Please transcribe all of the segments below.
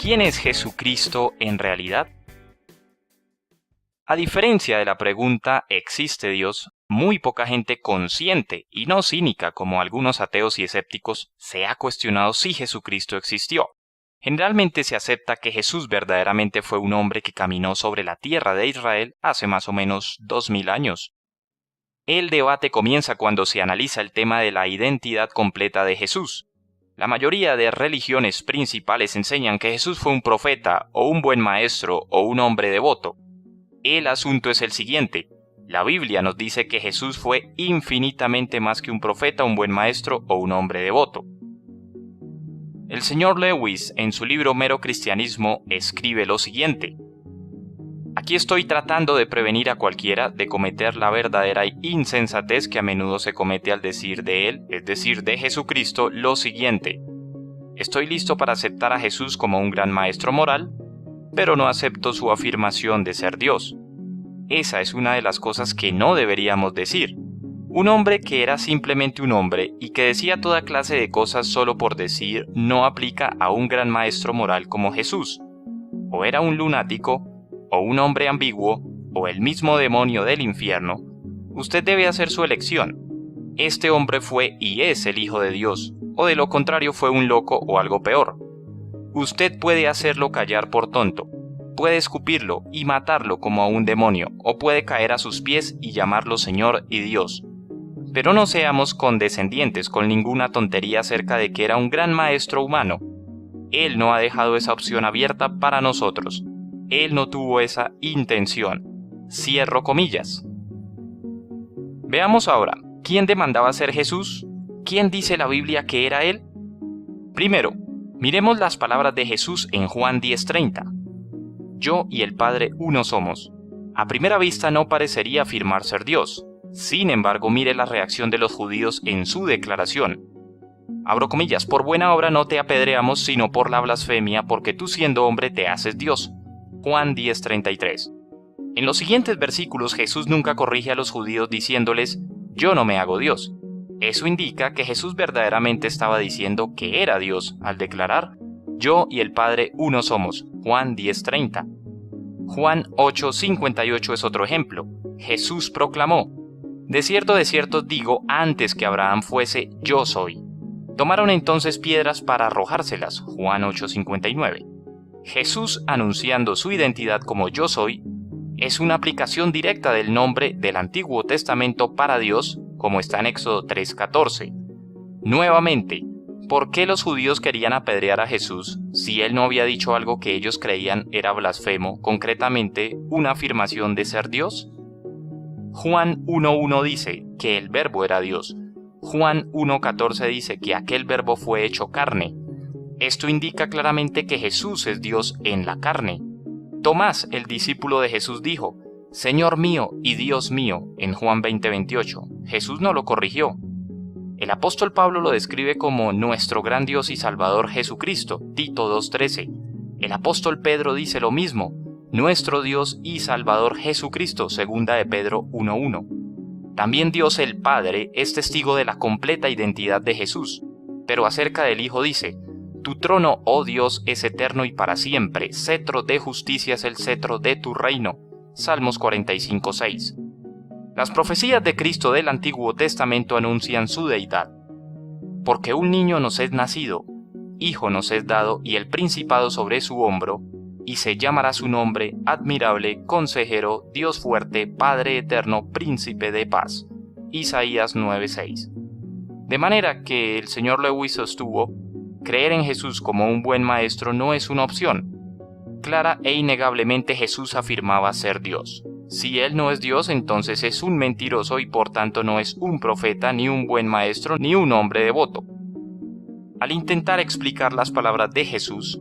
¿Quién es Jesucristo en realidad? A diferencia de la pregunta ¿existe Dios?, muy poca gente consciente y no cínica como algunos ateos y escépticos se ha cuestionado si Jesucristo existió. Generalmente se acepta que Jesús verdaderamente fue un hombre que caminó sobre la tierra de Israel hace más o menos 2000 años. El debate comienza cuando se analiza el tema de la identidad completa de Jesús. La mayoría de religiones principales enseñan que Jesús fue un profeta, o un buen maestro, o un hombre devoto. El asunto es el siguiente. La Biblia nos dice que Jesús fue infinitamente más que un profeta, un buen maestro o un hombre devoto. El señor Lewis, en su libro Mero Cristianismo, escribe lo siguiente. Aquí estoy tratando de prevenir a cualquiera de cometer la verdadera insensatez que a menudo se comete al decir de él, es decir, de Jesucristo, lo siguiente. Estoy listo para aceptar a Jesús como un gran maestro moral, pero no acepto su afirmación de ser Dios. Esa es una de las cosas que no deberíamos decir. Un hombre que era simplemente un hombre y que decía toda clase de cosas solo por decir no aplica a un gran maestro moral como Jesús. O era un lunático, o un hombre ambiguo, o el mismo demonio del infierno. Usted debe hacer su elección. Este hombre fue y es el Hijo de Dios, o de lo contrario fue un loco o algo peor. Usted puede hacerlo callar por tonto, puede escupirlo y matarlo como a un demonio, o puede caer a sus pies y llamarlo Señor y Dios. Pero no seamos condescendientes con ninguna tontería acerca de que era un gran maestro humano. Él no ha dejado esa opción abierta para nosotros. Él no tuvo esa intención. Cierro comillas. Veamos ahora, ¿quién demandaba ser Jesús? ¿Quién dice la Biblia que era él? Primero, miremos las palabras de Jesús en Juan 10:30. Yo y el Padre uno somos. A primera vista no parecería afirmar ser Dios. Sin embargo, mire la reacción de los judíos en su declaración. Abro comillas, por buena obra no te apedreamos, sino por la blasfemia, porque tú siendo hombre te haces Dios. Juan 10:33. En los siguientes versículos Jesús nunca corrige a los judíos diciéndoles, yo no me hago Dios. Eso indica que Jesús verdaderamente estaba diciendo que era Dios al declarar, yo y el Padre uno somos. Juan 10:30. Juan 8:58 es otro ejemplo. Jesús proclamó, de cierto os digo, antes que Abraham fuese, yo soy. Tomaron entonces piedras para arrojárselas. Juan 8:59. Jesús anunciando su identidad como yo soy, es una aplicación directa del nombre del Antiguo Testamento para Dios, como está en Éxodo 3:14. Nuevamente, ¿por qué los judíos querían apedrear a Jesús si él no había dicho algo que ellos creían era blasfemo, concretamente una afirmación de ser Dios? Juan 1:1 dice que el verbo era Dios. Juan 1:14 dice que aquel verbo fue hecho carne. Esto indica claramente que Jesús es Dios en la carne. Tomás, el discípulo de Jesús, dijo, Señor mío y Dios mío, en Juan 20:28. Jesús no lo corrigió. El apóstol Pablo lo describe como nuestro gran Dios y Salvador Jesucristo, Tito 2:13. El apóstol Pedro dice lo mismo, nuestro Dios y Salvador Jesucristo, segunda de Pedro 1:1. También Dios el Padre es testigo de la completa identidad de Jesús, pero acerca del Hijo dice, tu trono, oh Dios, es eterno y para siempre, cetro de justicia es el cetro de tu reino. Salmos 45:6. Las profecías de Cristo del Antiguo Testamento anuncian su deidad. Porque un niño nos es nacido, hijo nos es dado y el principado sobre su hombro, y se llamará su nombre admirable, consejero, Dios fuerte, Padre eterno, príncipe de paz. Isaías 9:6. De manera que el señor Lewis sostuvo, creer en Jesús como un buen maestro no es una opción. Clara e innegablemente Jesús afirmaba ser Dios. Si él no es Dios, entonces es un mentiroso y por tanto no es un profeta, ni un buen maestro, ni un hombre devoto. Al intentar explicar las palabras de Jesús,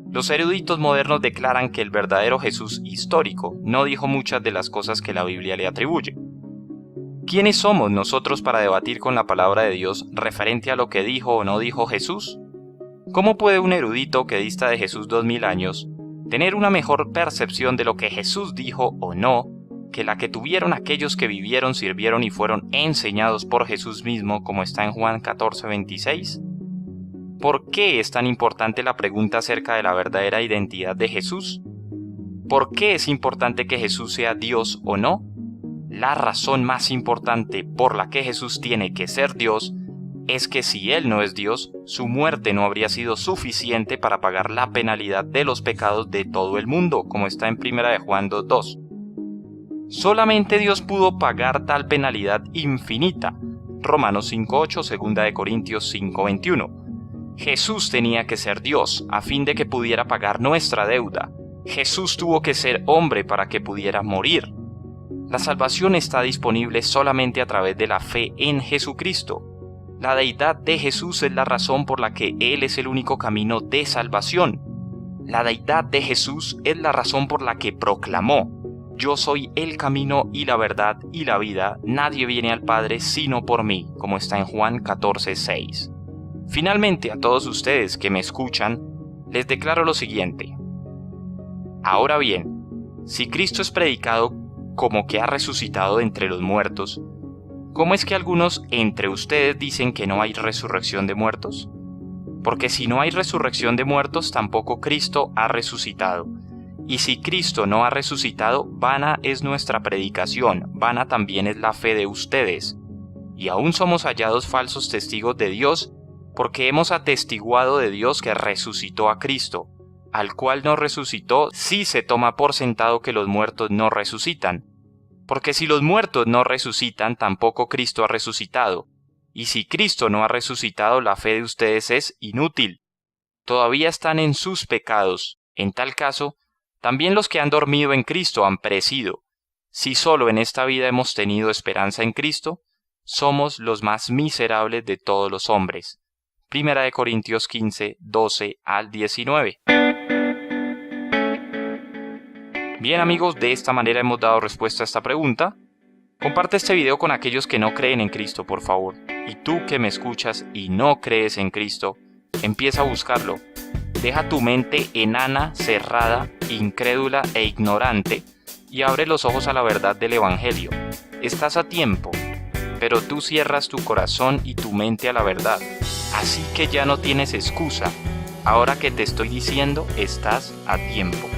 los eruditos modernos declaran que el verdadero Jesús histórico no dijo muchas de las cosas que la Biblia le atribuye. ¿Quiénes somos nosotros para debatir con la palabra de Dios referente a lo que dijo o no dijo Jesús? ¿Cómo puede un erudito que dista de Jesús 2000 años tener una mejor percepción de lo que Jesús dijo o no que la que tuvieron aquellos que vivieron, sirvieron y fueron enseñados por Jesús mismo, como está en Juan 14:26? ¿Por qué es tan importante la pregunta acerca de la verdadera identidad de Jesús? ¿Por qué es importante que Jesús sea Dios o no? La razón más importante por la que Jesús tiene que ser Dios es que si Él no es Dios, su muerte no habría sido suficiente para pagar la penalidad de los pecados de todo el mundo, como está en 1 de Juan 2:2. Solamente Dios pudo pagar tal penalidad infinita. Romanos 5:8, 2 de Corintios 5:21. Jesús tenía que ser Dios a fin de que pudiera pagar nuestra deuda. Jesús tuvo que ser hombre para que pudiera morir. La salvación está disponible solamente a través de la fe en Jesucristo. La deidad de Jesús es la razón por la que Él es el único camino de salvación. La deidad de Jesús es la razón por la que proclamó: yo soy el camino y la verdad y la vida, nadie viene al Padre sino por mí, como está en Juan 14:6. Finalmente, a todos ustedes que me escuchan, les declaro lo siguiente. Ahora bien, si Cristo es predicado como que ha resucitado de entre los muertos, ¿cómo es que algunos entre ustedes dicen que no hay resurrección de muertos? Porque si no hay resurrección de muertos, tampoco Cristo ha resucitado. Y si Cristo no ha resucitado, vana es nuestra predicación, vana también es la fe de ustedes. Y aún somos hallados falsos testigos de Dios, porque hemos atestiguado de Dios que resucitó a Cristo, al cual no resucitó, sí se toma por sentado que los muertos no resucitan. Porque si los muertos no resucitan, tampoco Cristo ha resucitado. Y si Cristo no ha resucitado, la fe de ustedes es inútil. Todavía están en sus pecados. En tal caso, también los que han dormido en Cristo han perecido. Si solo en esta vida hemos tenido esperanza en Cristo, somos los más miserables de todos los hombres. 1 de Corintios 15, 12 al 19. Bien amigos, de esta manera hemos dado respuesta a esta pregunta. Comparte este video con aquellos que no creen en Cristo, por favor. Y tú que me escuchas y no crees en Cristo, empieza a buscarlo. Deja tu mente enana, cerrada, incrédula e ignorante y abre los ojos a la verdad del Evangelio. Estás a tiempo, pero tú cierras tu corazón y tu mente a la verdad. Así que ya no tienes excusa. Ahora que te estoy diciendo, estás a tiempo.